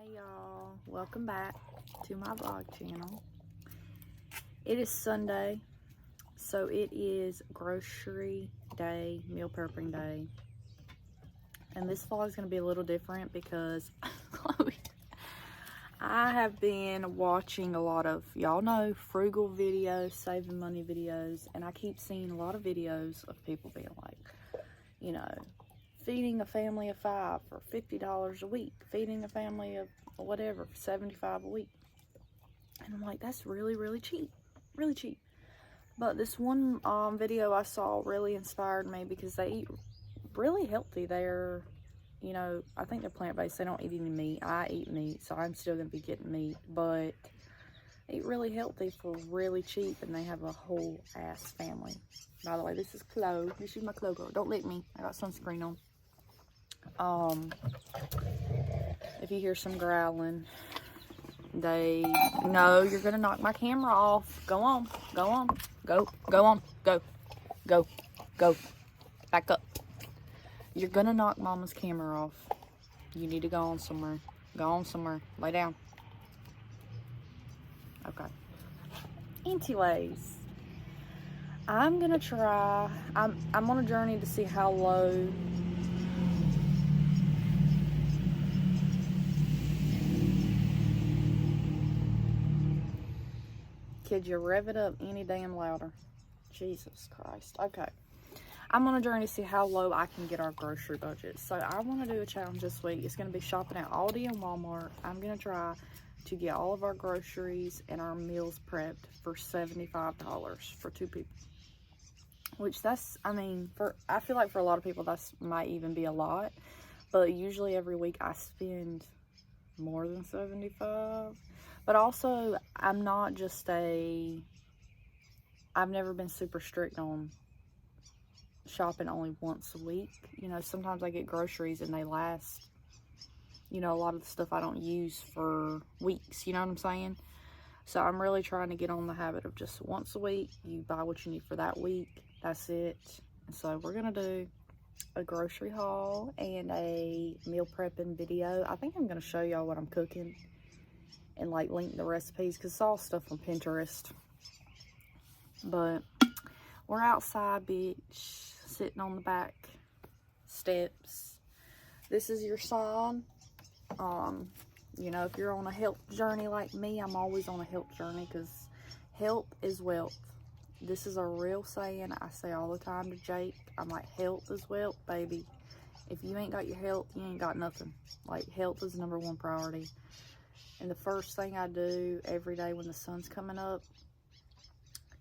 Hey y'all, welcome back to my vlog channel. It is Sunday, so it is grocery day, meal prepping day. And this vlog is going to be a little different because I have been watching a lot of, y'all know, frugal videos, saving money videos, and I keep seeing a lot of videos of people being like, you know, feeding a family of 5 for $50 a week, feeding a family of whatever for $75 a week. And I'm like, that's really cheap, really cheap. But this one video I saw really inspired me because they eat really healthy. They're, you know, I think they're plant-based. They don't eat any meat. I eat meat, so I'm still gonna be getting meat, but they eat really healthy for really cheap, and they have a whole ass family. By the way, this is Chloe. This is my Chloe girl. Don't lick me. I got sunscreen on. If you hear some growling, they know you're gonna knock my camera off. Go on, go on, go on, go, back up. You're gonna knock mama's camera off. You need to go on somewhere. Go on somewhere. Lay down. Okay. Anyways, I'm gonna try. I'm on a journey to see how low Could you rev it up any damn louder? Jesus Christ. Okay. I'm on a journey to see how low I can get our grocery budget. So I want to do a challenge this week. It's going to be shopping at ALDI and Walmart. I'm going to try to get all of our groceries and our meals prepped for $75 for 2 people. Which that's, I mean, I feel like for a lot of people that's might even be a lot. But usually every week I spend more than 75. But also, I'm not just I've never been super strict on shopping only once a week. You know, sometimes I get groceries and they last, you know, a lot of the stuff I don't use for weeks, you know what I'm saying? So I'm really trying to get on the habit of just once a week, you buy what you need for that week, that's it. And so we're gonna do a grocery haul and a meal prepping video. I think I'm gonna show y'all what I'm cooking and like link the recipes because it's all stuff from Pinterest. But we're outside, bitch, sitting on the back steps. This is your sign. You know, if you're on a health journey like me, I'm always on a health journey because health is wealth. This is a real saying I say all the time to Jake. I'm like, health is wealth, baby. If you ain't got your health, you ain't got nothing. Like, health is #1 priority. And the first thing I do every day when the sun's coming up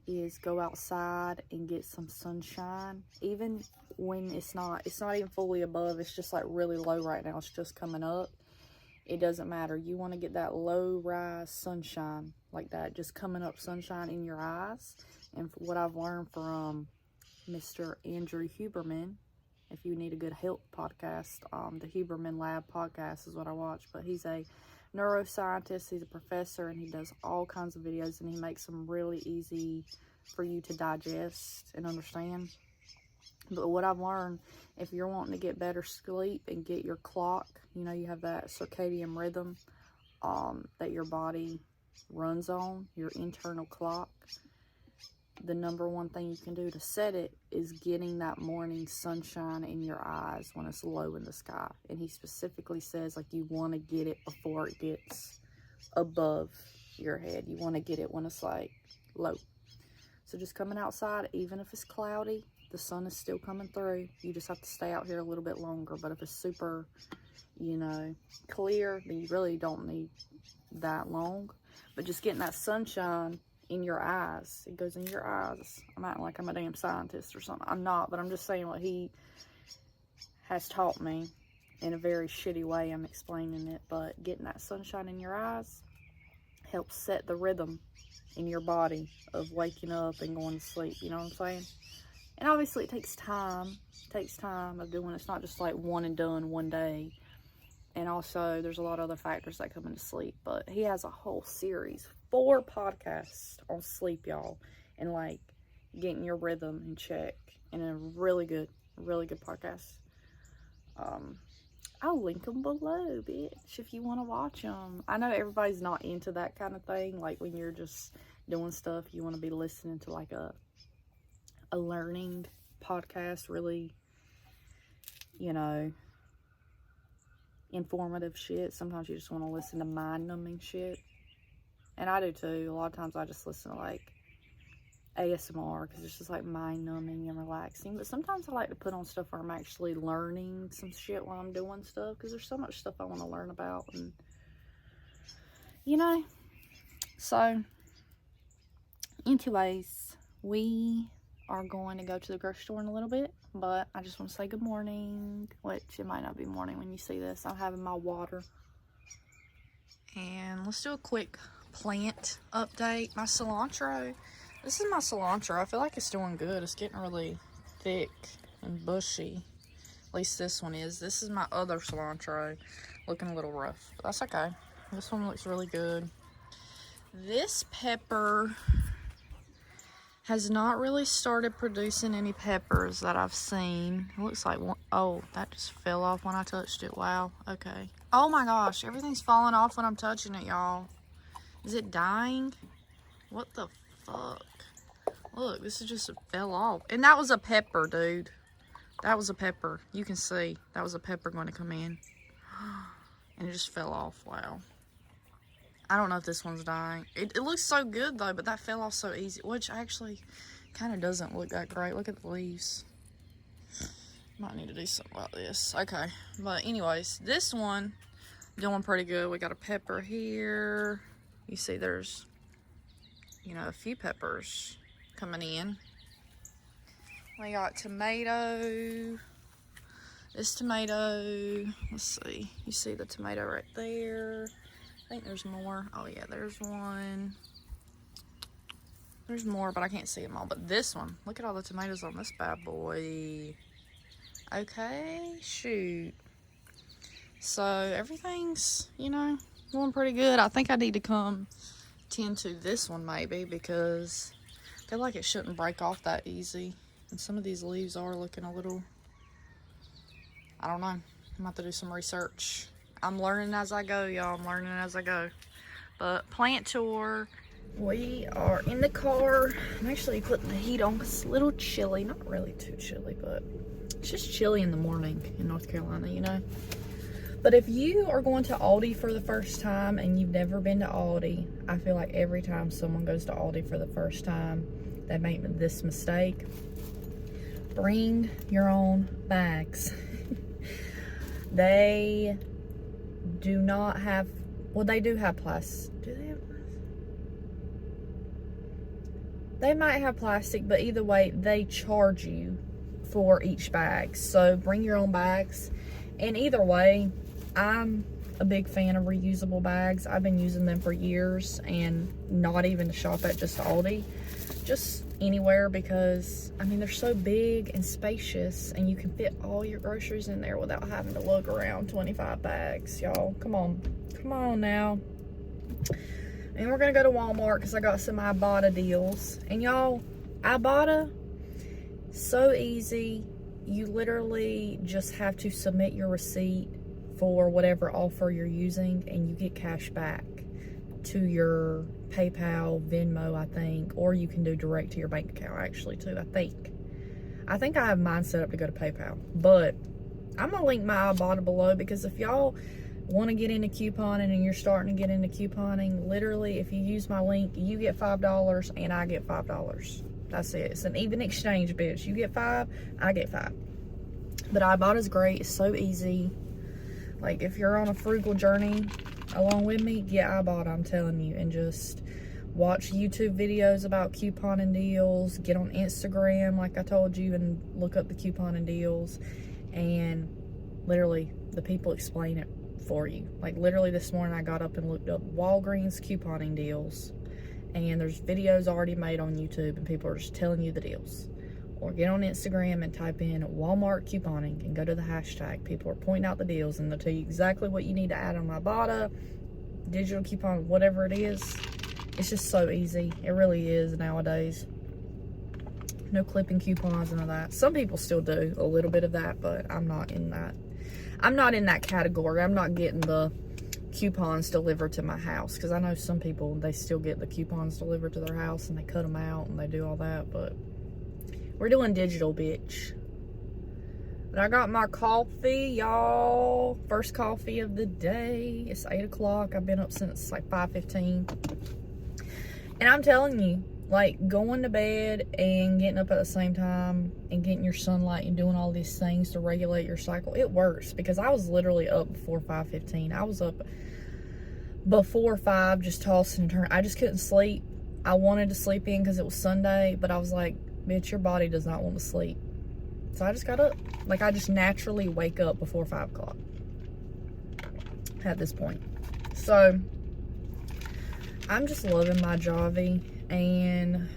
is go outside and get some sunshine. Even when it's not even fully above, it's just like really low right now. It's just coming up. It doesn't matter. You want to get that low rise sunshine like that, just coming up sunshine in your eyes. And what I've learned from Mr. Andrew Huberman, if you need a good health podcast, the Huberman Lab podcast is what I watch, but he's a neuroscientist, he's a professor, and he does all kinds of videos, and he makes them really easy for you to digest and understand. But what I've learned, if you're wanting to get better sleep and get your clock, you know, you have that circadian rhythm that your body runs on, your internal clock, the #1 thing you can do to set it is getting that morning sunshine in your eyes when it's low in the sky. And he specifically says, like, you want to get it before it gets above your head. You want to get it when it's like low. So just coming outside, even if it's cloudy, the sun is still coming through. You just have to stay out here a little bit longer. But if it's super, you know, clear, then you really don't need that long. But just getting that sunshine in your eyes, it goes in your eyes. I'm acting like I'm a damn scientist or something. I'm not, but I'm just saying what he has taught me in a very shitty way. I'm explaining it, but getting that sunshine in your eyes helps set the rhythm in your body of waking up and going to sleep, you know what I'm saying? And obviously it takes time. It takes time of doing it. It's not just like one and done one day. And also there's a lot of other factors that come into sleep, but he has a whole series, 4 podcasts on sleep, y'all, and like getting your rhythm in check, and a really good podcast. I'll link them below, bitch, if you want to watch them. I know everybody's not into that kind of thing. Like, when you're just doing stuff, you want to be listening to, like, a learning podcast, really, you know, informative shit. Sometimes you just want to listen to mind-numbing shit. And I do, too. A lot of times I just listen to, like, ASMR, because it's just like mind-numbing and relaxing. But sometimes I like to put on stuff where I'm actually learning some shit while I'm doing stuff, because there's so much stuff I want to learn about, and you know. So anyways, we are going to go to the grocery store in a little bit, but I just want to say good morning, which it might not be morning when you see this. I'm having my water. And let's do a quick plant update. My cilantro, this is my cilantro. I feel like it's doing good. It's getting really thick and bushy. At least this one is. This is my other cilantro. Looking a little rough, but that's okay. This one looks really good. This pepper has not really started producing any peppers that I've seen. It looks like one. Oh, that just fell off when I touched it. Wow. Okay. Oh my gosh. Everything's falling off when I'm touching it, y'all. Is it dying? What the fuck? Look, this is just fell off. And that was a pepper, dude. That was a pepper. You can see that was a pepper going to come in. And it just fell off. Wow. I don't know if this one's dying. It looks so good, though, but that fell off so easy. Which actually kind of doesn't look that great. Look at the leaves. Might need to do something about this. Okay. But anyways, this one doing pretty good. We got a pepper here. You see there's, you know, a few peppers coming in. We got tomato. This tomato, let's see. You see the tomato right there. I think there's more. Oh yeah, there's one. There's more, but I can't see them all. But this one, look at all the tomatoes on this bad boy. Okay, shoot. So everything's, you know, going pretty good. I think I need to come tend to this one maybe, because I feel like it shouldn't break off that easy. And some of these leaves are looking a little, I don't know. I'm gonna have to do some research. I'm learning as I go, y'all. I'm learning as I go. But plant tour. We are in the car. I'm actually putting the heat on because it's a little chilly. Not really too chilly, but it's just chilly in the morning in North Carolina, you know. But if you are going to Aldi for the first time and you've never been to Aldi, I feel like every time someone goes to Aldi for the first time, they make this mistake. Bring your own bags. They do not have, well, they do have plastic. Do they have plastic? They might have plastic, but either way, they charge you for each bag. So bring your own bags. And either way, I'm a big fan of reusable bags. I've been using them for years, and not even to shop at just Aldi, just anywhere, because I mean they're so big and spacious, and you can fit all your groceries in there without having to lug around 25 bags. Y'all, come on now. And we're gonna go to Walmart because I got some IBOTTA deals. And y'all, IBOTTA, so easy. You literally just have to submit your receipt for whatever offer you're using, and you get cash back to your PayPal, Venmo, I think, or you can do direct to your bank account actually too, I think I have mine set up to go to PayPal, but I'm gonna link my IBOTTA below, because if y'all want to get into couponing and you're starting to get into couponing, literally if you use my link, you get $5 and I get $5. That's it. It's an even exchange, bitch. You get 5, I get 5. But IBOTTA's great. It's so easy. Like, if you're on a frugal journey along with me, get IBOTTA, I'm telling you. And just watch YouTube videos about couponing deals. Get on Instagram, like I told you, and look up the couponing deals. And literally, the people explain it for you. Like, literally this morning, I got up and looked up Walgreens couponing deals. And there's videos already made on YouTube, and people are just telling you the deals. Or get on Instagram and type in Walmart couponing and go to the hashtag. People are pointing out the deals, and they'll tell you exactly what you need to add on IBOTTA, digital coupon, whatever it is. It's just so easy. It really is nowadays. No clipping coupons and all that. Some people still do a little bit of that, but I'm not in that. I'm not in that category. I'm not getting the coupons delivered to my house, because I know some people, they still get the coupons delivered to their house and they cut them out and they do all that, but we're doing digital, bitch. But I got my coffee, y'all. First coffee of the day. It's 8 o'clock. I've been up since like 5:15. And I'm telling you, like, going to bed and getting up at the same time and getting your sunlight and doing all these things to regulate your cycle, it works. Because I was literally up before 5:15. I was up before 5, just tossing and turning. I just couldn't sleep. I wanted to sleep in because it was Sunday, but I was like, bitch, your body does not want to sleep. So I just got up. Like, I just naturally wake up before 5 o'clock at this point. So I'm just loving my Javi, and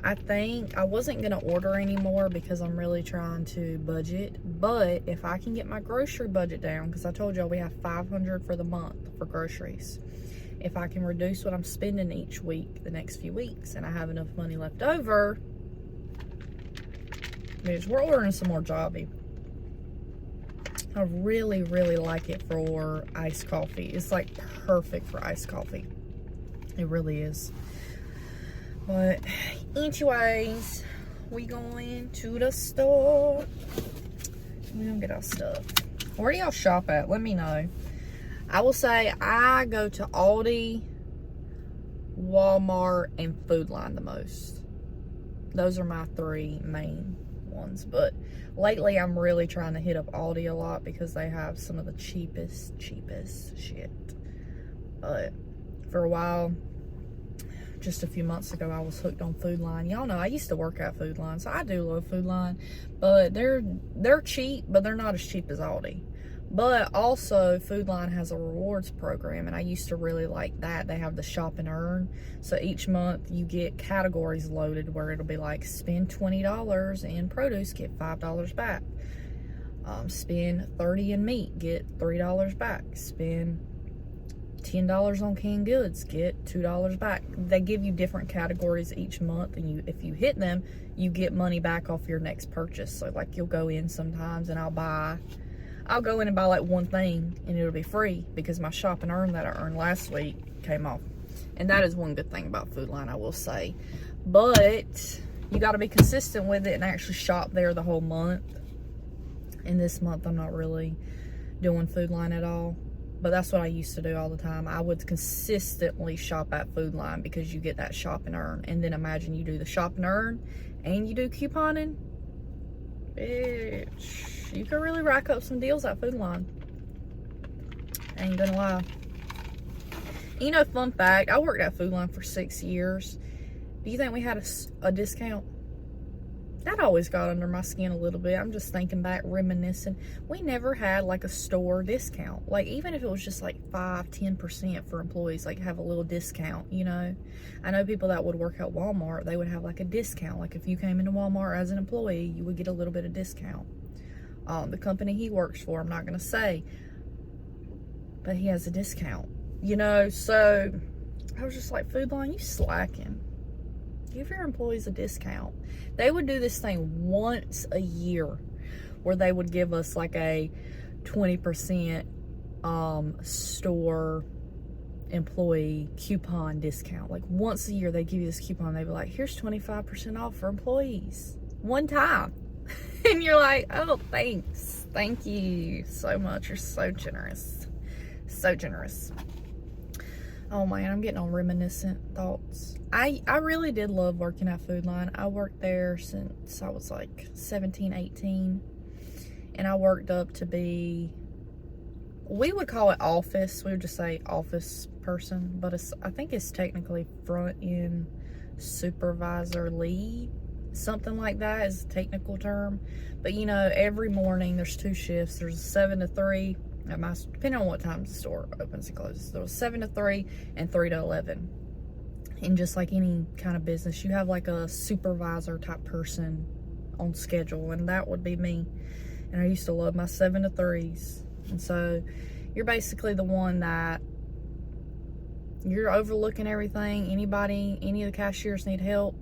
I think I wasn't going to order anymore because I'm really trying to budget. But if I can get my grocery budget down, because I told y'all we have $500 for the month for groceries. If I can reduce what I'm spending each week the next few weeks, and I have enough money left over, bitch, we're ordering some more Javi. I really, really like it for iced coffee. It's like perfect for iced coffee. It really is. But anyways, we going to the store. We gonna get our stuff. Where do y'all shop at? Let me know. I will say I go to ALDI, Walmart, and Food Line the most. Those are my 3 main ones. But lately I'm really trying to hit up ALDI a lot because they have some of the cheapest shit. But for a while, just a few months ago, I was hooked on Food Line. Y'all know I used to work at Food Line, so I do love Food Line. But they're cheap, but they're not as cheap as ALDI. But also, Food Line has a rewards program, and I used to really like that. They have the shop and earn. So each month, you get categories loaded where it'll be like, spend $20 in produce, get $5 back. Spend $30 in meat, get $3 back. Spend $10 on canned goods, get $2 back. They give you different categories each month, and if you hit them, you get money back off your next purchase. So like, you'll go in sometimes and I'll go in and buy like one thing and it'll be free because my shop and earn that I earned last week came off. And that is one good thing about Food Line, I will say. But you got to be consistent with it and actually shop there the whole month. And this month I'm not really doing Food Line at all. But that's what I used to do all the time. I would consistently shop at Food Line because you get that shop and earn. And then imagine you do the shop and earn and you do couponing. Bitch, you can really rack up some deals at Food Line. Ain't gonna lie. You know, fun fact, I worked at Food Line for 6 years. Do you think we had a discount? That always got under my skin a little bit. I'm just thinking back, reminiscing. We never had like a store discount. Like, even if it was just like 5-10% for employees, like have a little discount, you know. I know people that would work at Walmart, they would have like a discount. Like if you came into Walmart as an employee, you would get a little bit of discount. The company he works for, I'm not going to say, but he has a discount, you know. So I was just like, Food Line, you slacking. Give your employees a discount. They would do this thing once a year where they would give us like a 20% store employee coupon discount. Like once a year they give you this coupon. They'd be like, here's 25% off for employees. One time. And you're like, oh, thanks. Thank you so much. You're so generous. So generous. Oh man, I'm getting on reminiscent thoughts. I really did love working at Food Line. I worked there since I was like 17, 18. And I worked up to be, we would call it office. We would just say office person. But I think it's technically front end supervisor lead. Something like that is a technical term. But you know, every morning there's 2 shifts. There's a 7 to 3. Depending on what time the store opens and closes. There was 7 to 3 and 3 to 11. And just like any kind of business, you have like a supervisor type person on schedule, and that would be me. And I used to love my 7 to 3s. And so you're basically the one that you're overlooking everything. Any of the cashiers need help,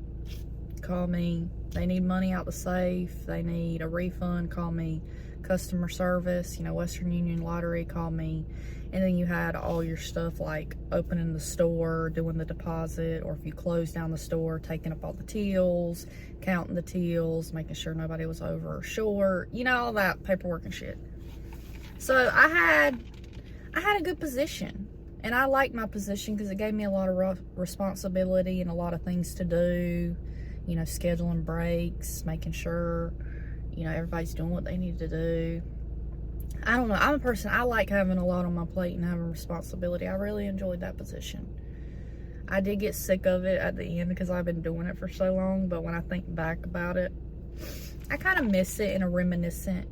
call me. They need money out the safe, they need a refund, call me. customer service, you know, Western Union Lottery called me. And then you had all your stuff like opening the store, doing the deposit, or if you closed down the store, taking up all the tills, counting the tills, making sure nobody was over or short, you know, all that paperwork and shit. So I had a good position, and I liked my position because it gave me a lot of responsibility and a lot of things to do, you know, scheduling breaks, making sure, you know, everybody's doing what they need to do. I don't know. I'm a person, I like having a lot on my plate and having responsibility. I really enjoyed that position. I did get sick of it at the end because I've been doing it for so long, but when I think back about it, I kind of miss it in a reminiscent,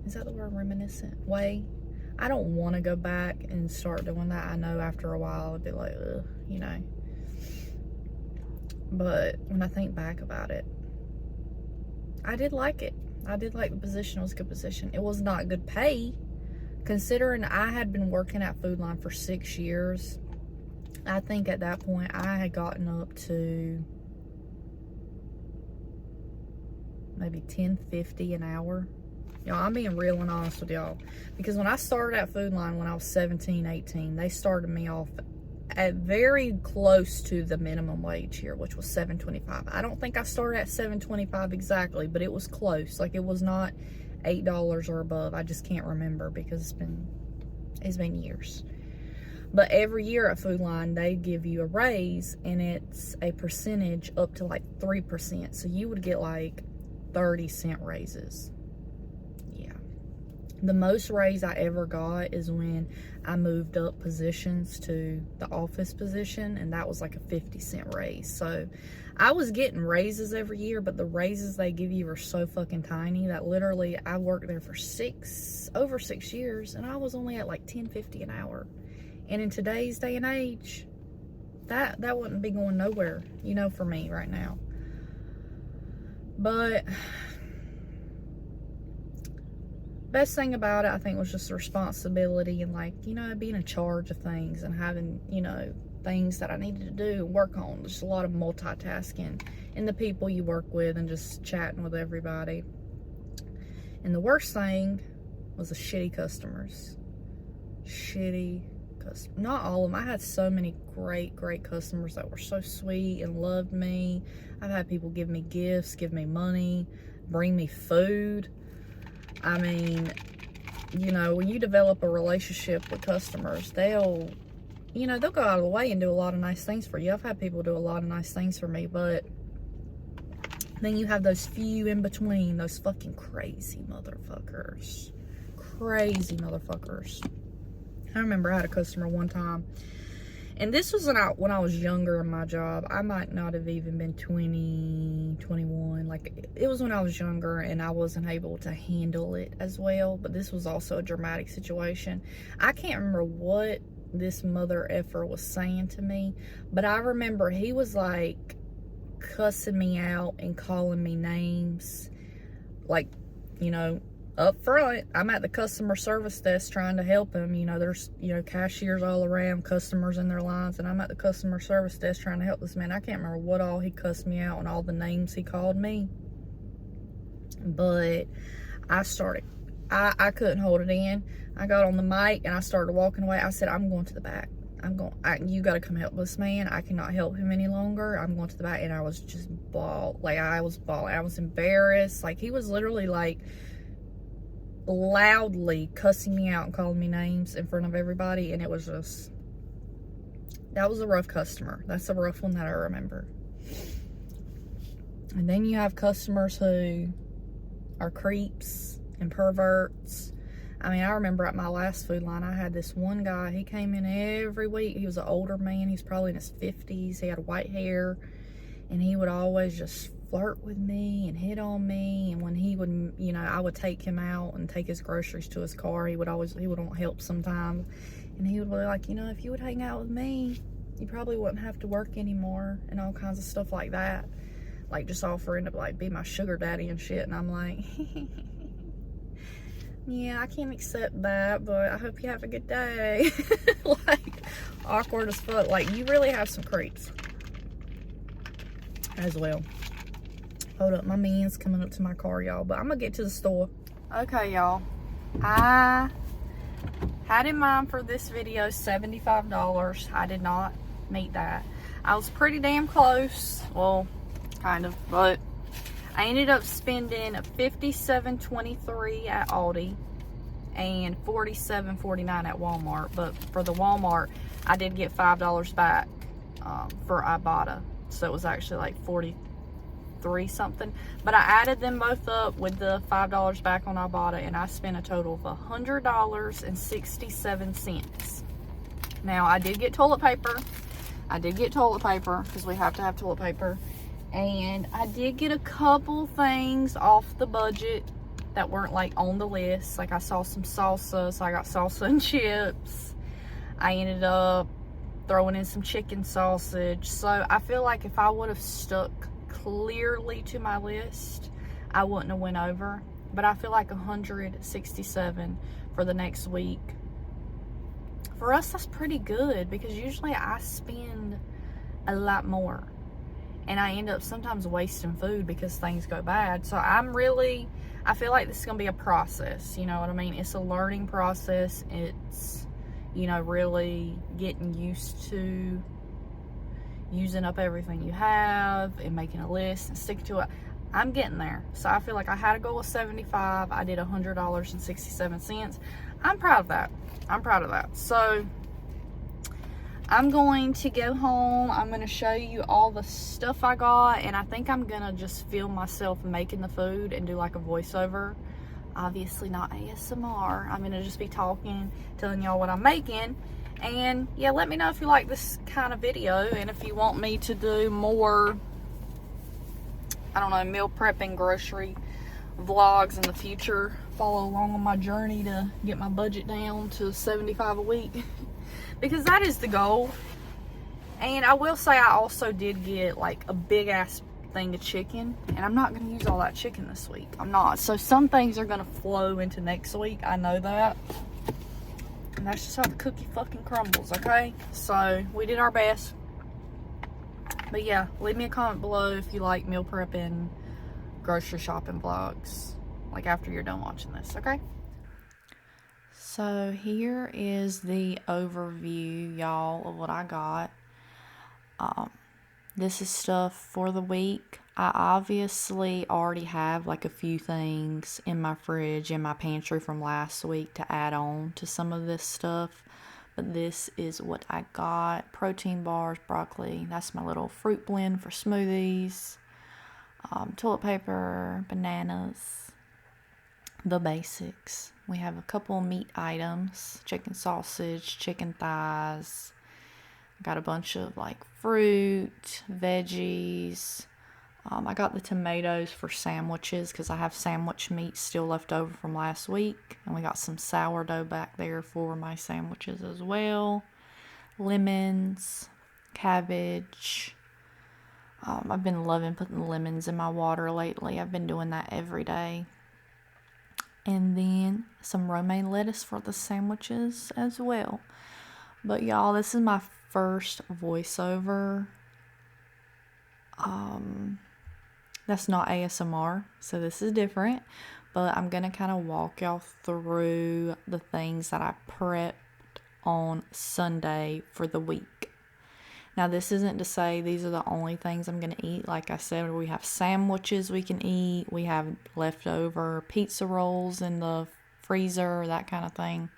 is that the word, reminiscent way? I don't want to go back and start doing that. I know after a while it'd be like, ugh, you know. But when I think back about it, I did like it. I did like the position. It was a good position. It was not good pay, considering I had been working at Food Line for 6 years. I think at that point I had gotten up to maybe $10.50 an hour. Y'all, I'm being real and honest with y'all, because when I started at Food Line when I was 17, 18, they started me off at very close to the minimum wage here, which was $7.25. I don't think I started at $7.25 exactly, but it was close. Like, it was not $8 or above. I just can't remember because it's been years. But every year at Food Line, they give you a raise, and it's a percentage up to like 3%. So you would get like 30-cent raises. Yeah. The most raise I ever got is when I moved up positions to the office position, and that was like a 50-cent raise. So I was getting raises every year, but the raises they give you are so fucking tiny that literally I worked there for over 6 years, and I was only at like $10.50 an hour. And in today's day and age, that wouldn't be going nowhere, you know, for me right now. But best thing about it, I think, was just the responsibility and, like, you know, being in charge of things and having, you know, things that I needed to do and work on. Just a lot of multitasking and the people you work with and just chatting with everybody. And the worst thing was the shitty customers. Not all of them. I had so many great customers that were so sweet and loved me. I've had people give me gifts, give me money, bring me food. I mean, you know, when you develop a relationship with customers, they'll go out of the way and do a lot of nice things for you. I've had people do a lot of nice things for me, but then you have those few in between, those fucking crazy motherfuckers. I remember I had a customer one time, and this was when I was younger in my job. I might not have even been 20, 21. Like, it was when I was younger and I wasn't able to handle it as well. But this was also a dramatic situation. I can't remember what this mother effer was saying to me, but I remember he was like cussing me out and calling me names. Like, you know, up front, I'm at the customer service desk trying to help him. You know, there's, you know, cashiers all around, customers in their lines, and I'm at the customer service desk trying to help this man. I can't remember what all he cussed me out and all the names he called me. But I couldn't hold it in. I got on the mic and I started walking away. I said, I'm going to the back. You got to come help this man. I cannot help him any longer. I'm going to the back. And I was just I was bawling. I was embarrassed. Like, he was literally like loudly cussing me out and calling me names in front of everybody, and it was just, that was a rough customer. That's a rough one that I remember. And then you have customers who are creeps and perverts. I mean, I remember at my last Food Line, I had this one guy. He came in every week. He was an older man. He's probably in his 50s. He had white hair, and he would always just flirt with me and hit on me. And when he would, you know, I would take him out and take his groceries to his car, he would want help sometimes, and he would be like, you know, if you would hang out with me, you probably wouldn't have to work anymore, and all kinds of stuff like that. Like, just offering to, like, be my sugar daddy and shit. And I'm like, yeah, I can't accept that, but I hope you have a good day. Like, awkward as fuck. Like, you really have some creeps as well. Hold up, my man's coming up to my car, y'all, but I'm gonna get to the store. Okay, y'all, I had in mind for this video $75. I did not meet that. I was pretty damn close. Well, kind of, but I ended up spending $57.23 at ALDI and $47.49 at Walmart. But for the Walmart, I did get $5 back for IBOTTA. So it was actually like 43 something. But I added them both up with the $5 back on IBOTTA, and I spent a total of $100.67. Now, I did get toilet paper. Because we have to have toilet paper. And I did get a couple things off the budget that weren't like on the list. Like I saw some salsa, so I got salsa and chips. I ended up throwing in some chicken sausage. So I feel like if I would have stuck clearly to my list, I wouldn't have went over. But I feel like 167 for the next week. For us, that's pretty good, because usually I spend a lot more. And I end up sometimes wasting food because things go bad. So I feel like this is going to be a process. You know what I mean? It's a learning process. It's, you know, really getting used to using up everything you have and making a list and sticking to it. I'm getting there. So I feel like I had a goal of 75. I did $100.67. I'm proud of that. So I'm going to go home. I'm going to show you all the stuff I got, and I think I'm going to just film myself making the food and do like a voiceover. Obviously not ASMR. I'm going to just be talking, telling y'all what I'm making. And yeah, let me know if you like this kind of video, and if you want me to do more, I don't know, meal prepping, grocery vlogs in the future. Follow along on my journey to get my budget down to 75 a week. Because that is the goal. And I will say I also did get like a big ass thing of chicken, and I'm not going to use all that chicken this week. I'm not. So some things are going to flow into next week. I know that. And that's just how the cookie fucking crumbles, okay? So we did our best. But yeah, leave me a comment below if you like meal prepping, grocery shopping vlogs, like after you're done watching this, okay? So here is the overview, y'all, of what I got. This is stuff for the week. I obviously already have like a few things in my fridge, in my pantry from last week to add on to some of this stuff. But this is what I got. Protein bars, broccoli. That's my little fruit blend for smoothies. Toilet paper, bananas. The basics. We have a couple meat items. Chicken sausage, chicken thighs. Got a bunch of like fruit, veggies. I got the tomatoes for sandwiches because I have sandwich meat still left over from last week. And we got some sourdough back there for my sandwiches as well. Lemons, cabbage. I've been loving putting lemons in my water lately. I've been doing that every day. And then some romaine lettuce for the sandwiches as well. But y'all, this is my first voiceover. That's not ASMR, so this is different. But I'm going to kind of walk y'all through the things that I prepped on Sunday for the week. Now, this isn't to say these are the only things I'm going to eat. Like I said, we have sandwiches we can eat. We have leftover pizza rolls in the freezer, that kind of thing.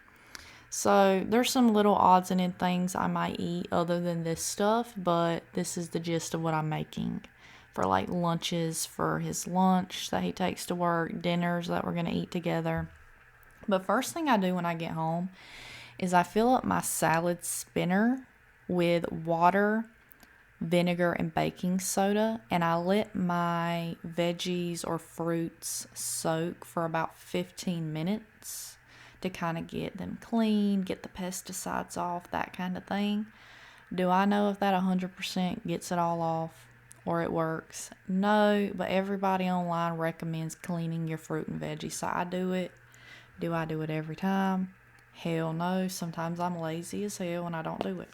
So there's some little odds and end things I might eat other than this stuff, but this is the gist of what I'm making for like lunches for his lunch that he takes to work, dinners that we're going to eat together. But first thing I do when I get home is I fill up my salad spinner with water, vinegar, and baking soda, and I let my veggies or fruits soak for about 15 minutes to kind of get them clean, get the pesticides off, that kind of thing. Do I know if that 100% gets it all off or it works? No, but everybody online recommends cleaning your fruit and veggies, so I do it. Do I do it every time? Hell no. Sometimes I'm lazy as hell and I don't do it.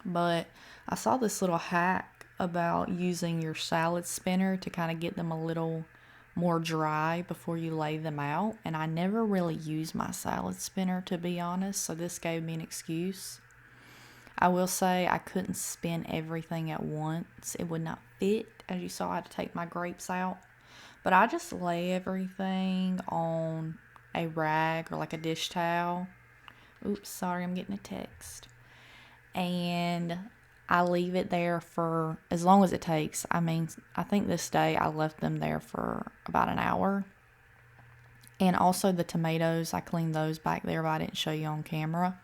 But I saw this little hack about using your salad spinner to kind of get them a little more dry before you lay them out. And I never really use my salad spinner, to be honest, so this gave me an excuse. I will say I couldn't spin everything at once. It would not fit. As you saw, I had to take my grapes out. But I just lay everything on a rag or like a dish towel. Oops, sorry, I'm getting a text. And I leave it there for as long as it takes. I mean, I think this day I left them there for about an hour. And also the tomatoes, I cleaned those back there, but I didn't show you on camera.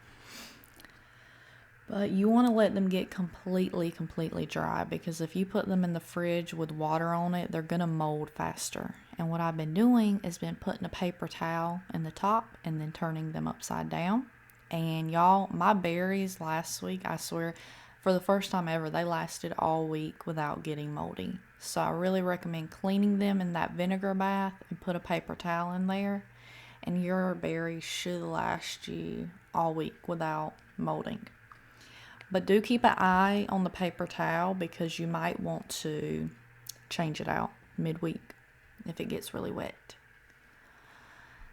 But you want to let them get completely dry, because if you put them in the fridge with water on it, they're going to mold faster. And what I've been doing is been putting a paper towel in the top and then turning them upside down. And y'all, my berries last week, I swear, for the first time ever, they lasted all week without getting moldy. So I really recommend cleaning them in that vinegar bath and put a paper towel in there. And your berries should last you all week without molding. But do keep an eye on the paper towel, because you might want to change it out midweek if it gets really wet.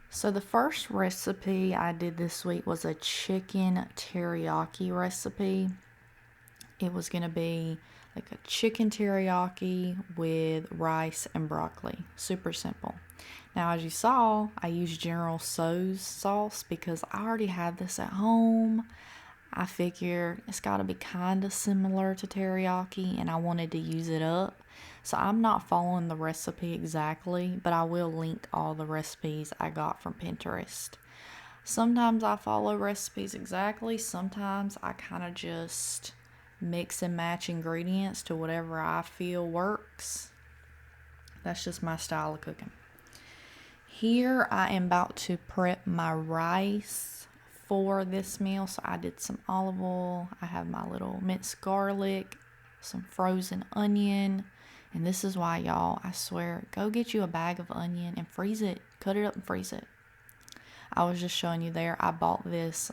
So the first recipe I did this week was a chicken teriyaki recipe. It was going to be like a chicken teriyaki with rice and broccoli. Super simple. Now, as you saw, I used General Tso's sauce because I already had this at home. I figured it's got to be kind of similar to teriyaki, and I wanted to use it up. So I'm not following the recipe exactly, but I will link all the recipes I got from Pinterest. Sometimes I follow recipes exactly. Sometimes I kind of just mix and match ingredients to whatever I feel works. That's just my style of cooking. Here I am about to prep my rice for this meal. So I did some olive oil. I have my little minced garlic, some frozen onion. And this is why, y'all, I swear, go get you a bag of onion and freeze it. Cut it up and freeze it. I was just showing you there. I bought this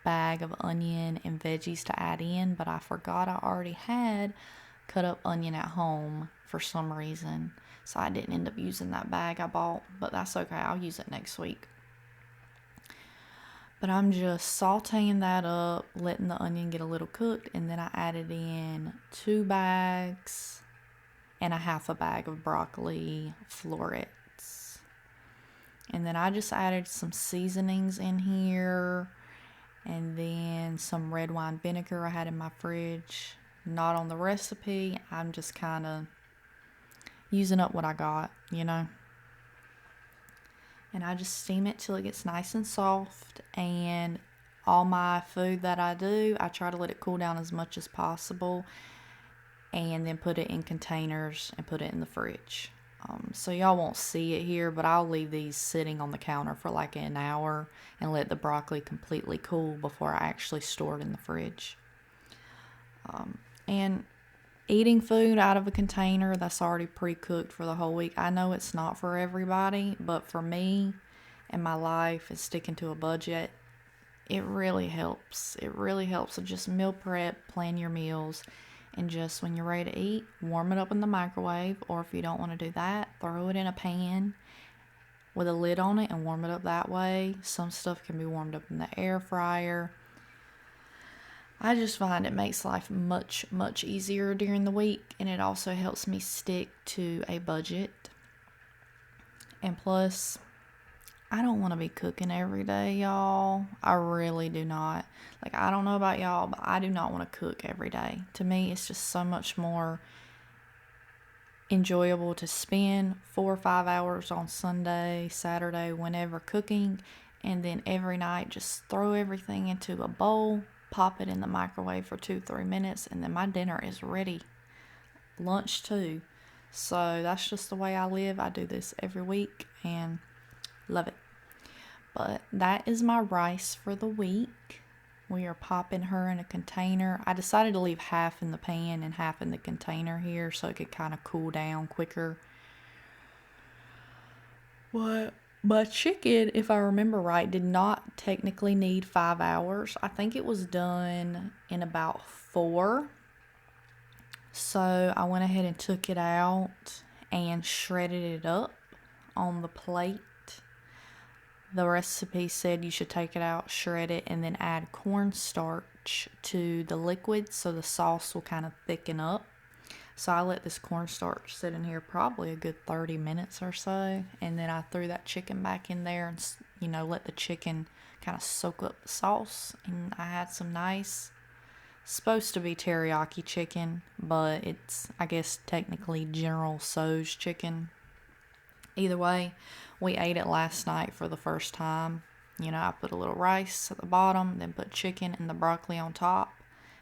bag of onion and veggies to add in, but I forgot I already had cut up onion at home for some reason. So I didn't end up using that bag I bought, but that's okay. I'll use it next week. But I'm just sauteing that up, letting the onion get a little cooked, and then I added in 2 bags and a half a bag of broccoli florets. And then I just added some seasonings in here, and then some red wine vinegar I had in my fridge. Not on the recipe. I'm just kind of using up what I got, you know. And I just steam it till it gets nice and soft. And all my food that I do, I try to let it cool down as much as possible, and then put it in containers and put it in the fridge. So y'all won't see it here, but I'll leave these sitting on the counter for like an hour and let the broccoli completely cool before I actually store it in the fridge. And eating food out of a container that's already pre-cooked for the whole week, I know it's not for everybody, but for me and my life and sticking to a budget, it really helps. It really helps to just meal prep, plan your meals, and just when you're ready to eat, warm it up in the microwave, or if you don't want to do that, throw it in a pan with a lid on it and warm it up that way. Some stuff can be warmed up in the air fryer. I just find it makes life much easier during the week, and it also helps me stick to a budget. And plus, I don't want to be cooking every day, y'all. I really do not. Like, I don't know about y'all, but I do not want to cook every day. To me, it's just so much more enjoyable to spend 4 or 5 hours on Sunday, Saturday, whenever cooking, and then every night just throw everything into a bowl, pop it in the microwave for 2-3 minutes, and then my dinner is ready. Lunch too. So that's just the way I live. I do this every week and love it. But that is my rice for the week. We are popping her in a container. I decided to leave half in the pan and half in the container here so it could kind of cool down quicker. But my chicken, if I remember right, did not technically need 5 hours. I think it was done in about 4. So I went ahead and took it out, and shredded it up on the plate. The recipe said you should take it out, shred it, and then add cornstarch to the liquid so the sauce will kind of thicken up. So I let this cornstarch sit in here probably a good 30 minutes or so, and then I threw that chicken back in there and, you know, let the chicken kind of soak up the sauce. And I had some nice, supposed to be teriyaki chicken, but it's, I guess, technically General Tso's chicken. Either way, we ate it last night for the first time. You know, I put a little rice at the bottom, then put chicken and the broccoli on top,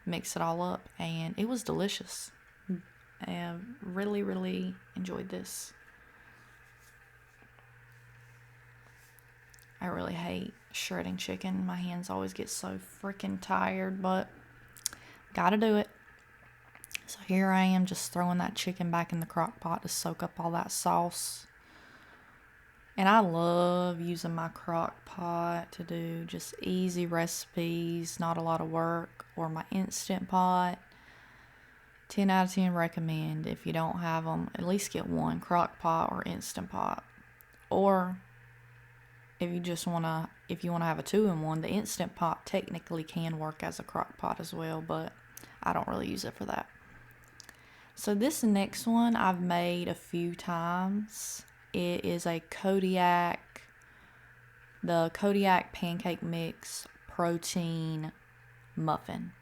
mix it all up, and it was delicious. I really, really enjoyed this. I really hate shredding chicken. My hands always get so freaking tired, but gotta do it. So here I am just throwing that chicken back in the crock pot to soak up all that sauce. And I love using my crock pot to do just easy recipes, not a lot of work, or my Instant Pot. 10 out of 10 recommend. If you don't have them, at least get one, crock pot or Instant Pot. Or if you want to have a 2-in-1, the Instant Pot technically can work as a crock pot as well, but I don't really use it for that. So this next one I've made a few times. It is the Kodiak pancake mix protein muffin.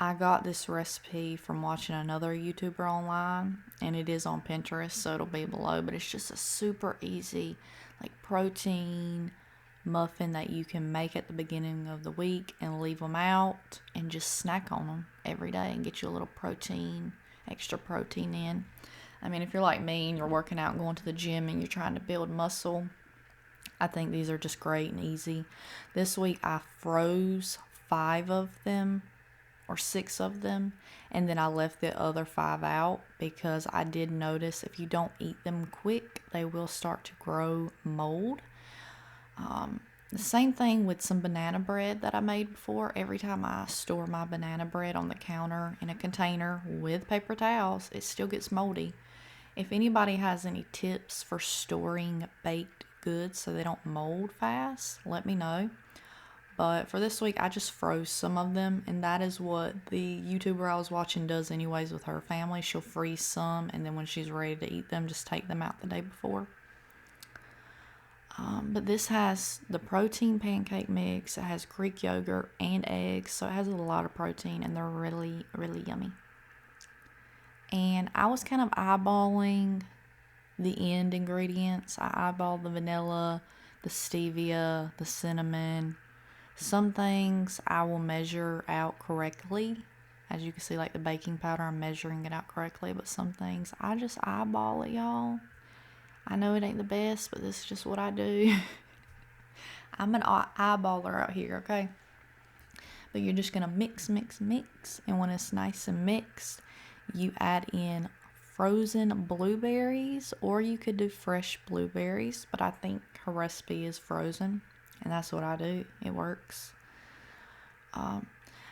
I got this recipe from watching another YouTuber online, and it is on Pinterest, so it'll be below, but it's just a super easy like protein muffin that you can make at the beginning of the week and leave them out and just snack on them every day and get you a little extra protein in. I mean, if you're like me and you're working out and going to the gym and you're trying to build muscle, I think these are just great and easy. This week I froze 5 of them or 6 of them, and then I left the other 5 out because I did notice if you don't eat them quick, they will start to grow mold. The same thing with some banana bread that I made before. Every time I store my banana bread on the counter in a container with paper towels, it still gets moldy. If anybody has any tips for storing baked goods so they don't mold fast, let me know. But for this week, I just froze some of them, and that is what the YouTuber I was watching does anyways with her family. She'll freeze some, and then when she's ready to eat them, just take them out the day before. But this has the protein pancake mix. It has Greek yogurt and eggs, so it has a lot of protein, and they're really, really yummy. And I was kind of eyeballing the end ingredients. I eyeballed the vanilla, the stevia, the cinnamon. Some things I will measure out correctly. As you can see, like the baking powder, I'm measuring it out correctly. But some things, I just eyeball it, y'all. I know it ain't the best, but this is just what I do. I'm an eyeballer out here, okay? But you're just going to mix. And when it's nice and mixed, you add in frozen blueberries, or you could do fresh blueberries. But I think her recipe is frozen, and that's what I do. It works.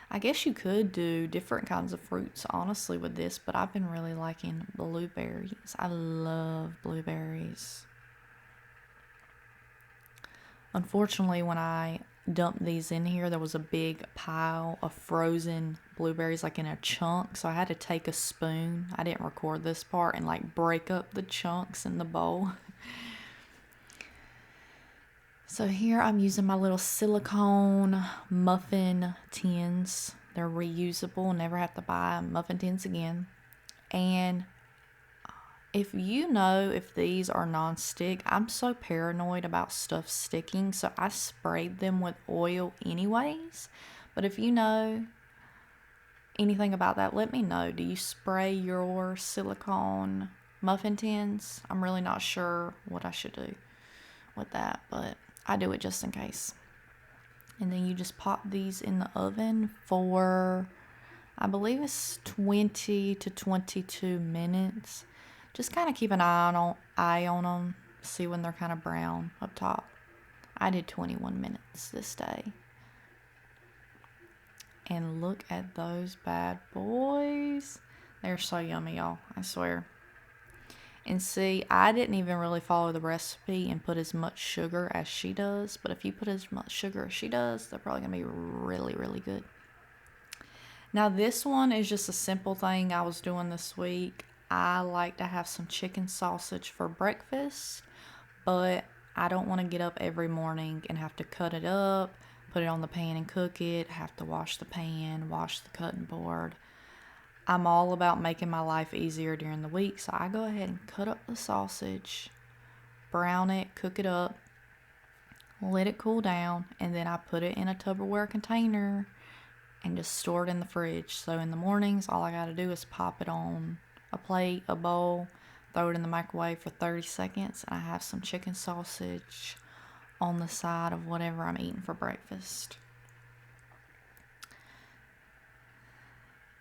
I guess you could do different kinds of fruits, honestly, with this, but I've been really liking blueberries. I love blueberries. Unfortunately, when I dumped these in here, there was a big pile of frozen blueberries, like in a chunk, so I had to take a spoon. I didn't record this part, and like break up the chunks in the bowl. So here I'm using my little silicone muffin tins. They're reusable, never have to buy muffin tins again. And if you know if these are non-stick, I'm so paranoid about stuff sticking, so I sprayed them with oil anyways. But if you know anything about that, let me know. Do you spray your silicone muffin tins? I'm really not sure what I should do with that, but I do it just in case. And then you just pop these in the oven for, I believe it's 20 to 22 minutes. Just kind of keep an eye on them, see when they're kind of brown up top. I did 21 minutes this day. And look at those bad boys. They're so yummy, y'all, I swear. And see, I didn't even really follow the recipe and put as much sugar as she does. But if you put as much sugar as she does, they're probably going to be really, really good. Now this one is just a simple thing I was doing this week. I like to have some chicken sausage for breakfast, but I don't want to get up every morning and have to cut it up, put it on the pan and cook it, have to wash the pan, wash the cutting board. I'm all about making my life easier during the week, so I go ahead and cut up the sausage, brown it, cook it up, let it cool down, and then I put it in a Tupperware container and just store it in the fridge. So in the mornings, all I gotta do is pop it on a plate, a bowl, throw it in the microwave for 30 seconds, and I have some chicken sausage on the side of whatever I'm eating for breakfast.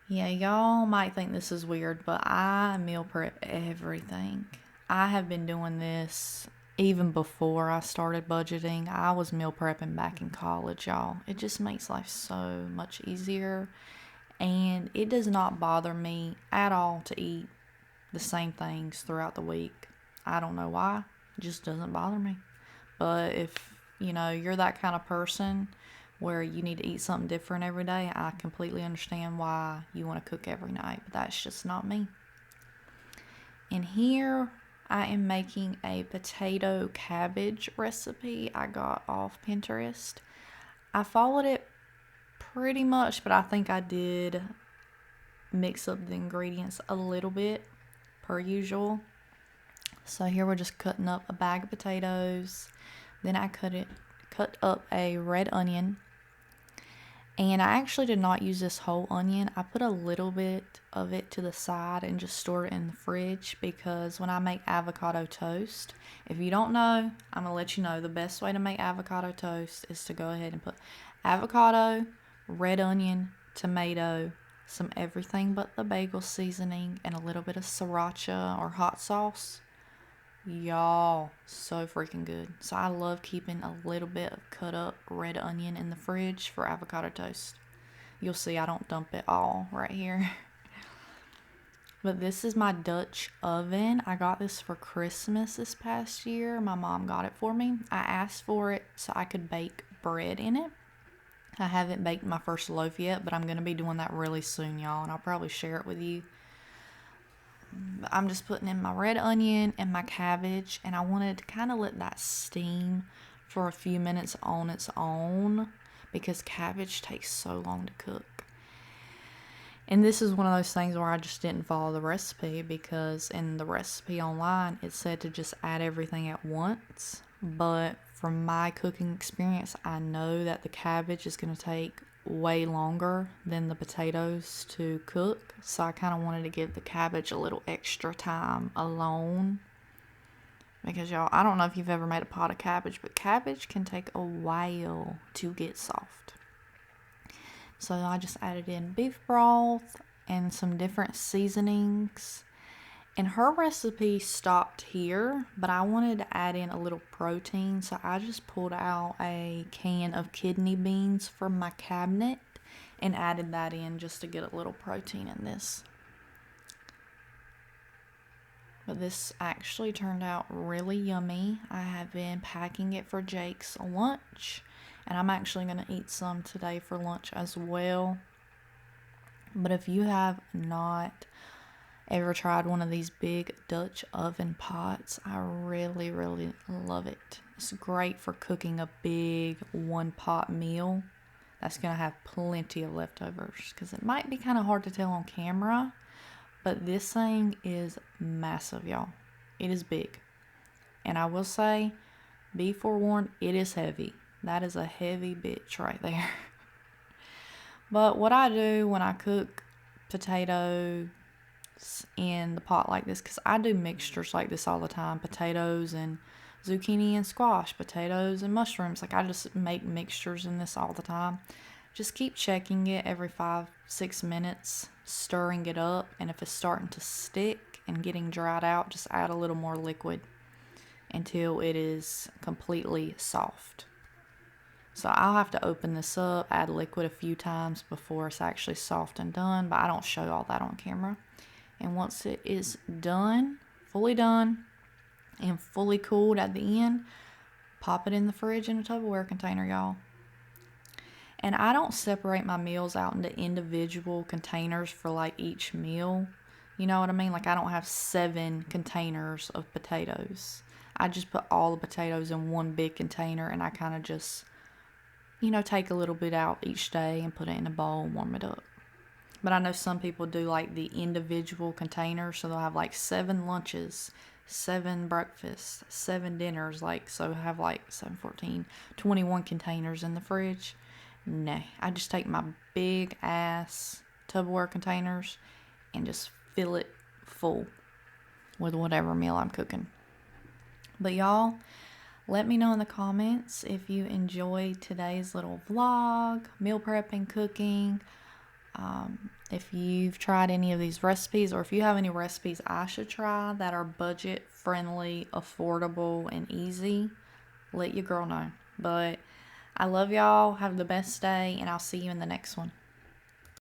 Yeah, y'all might think this is weird, but I meal prep everything. I have been doing this even before I started budgeting. I was meal prepping back in college, y'all. It just makes life so much easier, and it does not bother me at all to eat the same things throughout the week. I don't know why. It just doesn't bother me. But if, you're that kind of person where you need to eat something different every day, I completely understand why you want to cook every night, but that's just not me. And here I am making a potato cabbage recipe I got off Pinterest. I followed it pretty much, but I think I did mix up the ingredients a little bit per usual. So here we're just cutting up a bag of potatoes. Then I cut up a red onion. And I actually did not use this whole onion. I put a little bit of it to the side and just stored it in the fridge because when I make avocado toast, if you don't know, I'm going to let you know the best way to make avocado toast is to go ahead and put avocado, red onion, tomato, some everything but the bagel seasoning, and a little bit of sriracha or hot sauce. Y'all, so freaking good. So I love keeping a little bit of cut up red onion in the fridge for avocado toast. You'll see I don't dump it all right here. But this is my Dutch oven. I got this for Christmas this past year. My mom got it for me. I asked for it so I could bake bread in it. I haven't baked my first loaf yet, but I'm going to be doing that really soon, y'all, and I'll probably share it with you. I'm just putting in my red onion and my cabbage, and I wanted to kind of let that steam for a few minutes on its own because cabbage takes so long to cook. And this is one of those things where I just didn't follow the recipe because in the recipe online it said to just add everything at once, but from my cooking experience I know that the cabbage is going to take way longer than the potatoes to cook, so I kind of wanted to give the cabbage a little extra time alone because y'all, I don't know if you've ever made a pot of cabbage, but cabbage can take a while to get soft. So I just added in beef broth and some different seasonings, and her recipe stopped here, but I wanted to add in a little protein, so I just pulled out a can of kidney beans from my cabinet and added that in just to get a little protein in this. But this actually turned out really yummy. I have been packing it for Jake's lunch, and I'm actually going to eat some today for lunch as well. But if you have not ever tried one of these big Dutch oven pots, I really, really love it. It's great for cooking a big one pot meal that's going to have plenty of leftovers because it might be kind of hard to tell on camera, but this thing is massive, y'all. It is big. And I will say, be forewarned, it is heavy. That is a heavy bitch right there. But what I do when I cook potato in the pot like this, because I do mixtures like this all the time, potatoes and zucchini and squash, potatoes and mushrooms, like I just make mixtures in this all the time. Just keep checking it every 5-6 minutes, stirring it up, and if it's starting to stick and getting dried out, just add a little more liquid until it is completely soft. So I'll have to open this up, add liquid a few times before it's actually soft and done, but I don't show all that on camera. And once it is done, fully done and fully cooled at the end, pop it in the fridge in a Tupperware container, y'all. And I don't separate my meals out into individual containers for like each meal. You know what I mean? Like I don't have 7 containers of potatoes. I just put all the potatoes in one big container, and I kind of just, you know, take a little bit out each day and put it in a bowl and warm it up. But I know some people do like the individual containers, so they'll have like 7 lunches, 7 breakfasts, 7 dinners, like, so have like 7, 14, 21 containers in the fridge. Nah, I just take my big ass Tupperware containers and just fill it full with whatever meal I'm cooking. But y'all, let me know in the comments if you enjoyed today's little vlog, meal prepping, cooking. If you've tried any of these recipes, or if you have any recipes I should try that are budget friendly, affordable, and easy, let your girl know. But I love y'all. Have the best day, and I'll see you in the next one.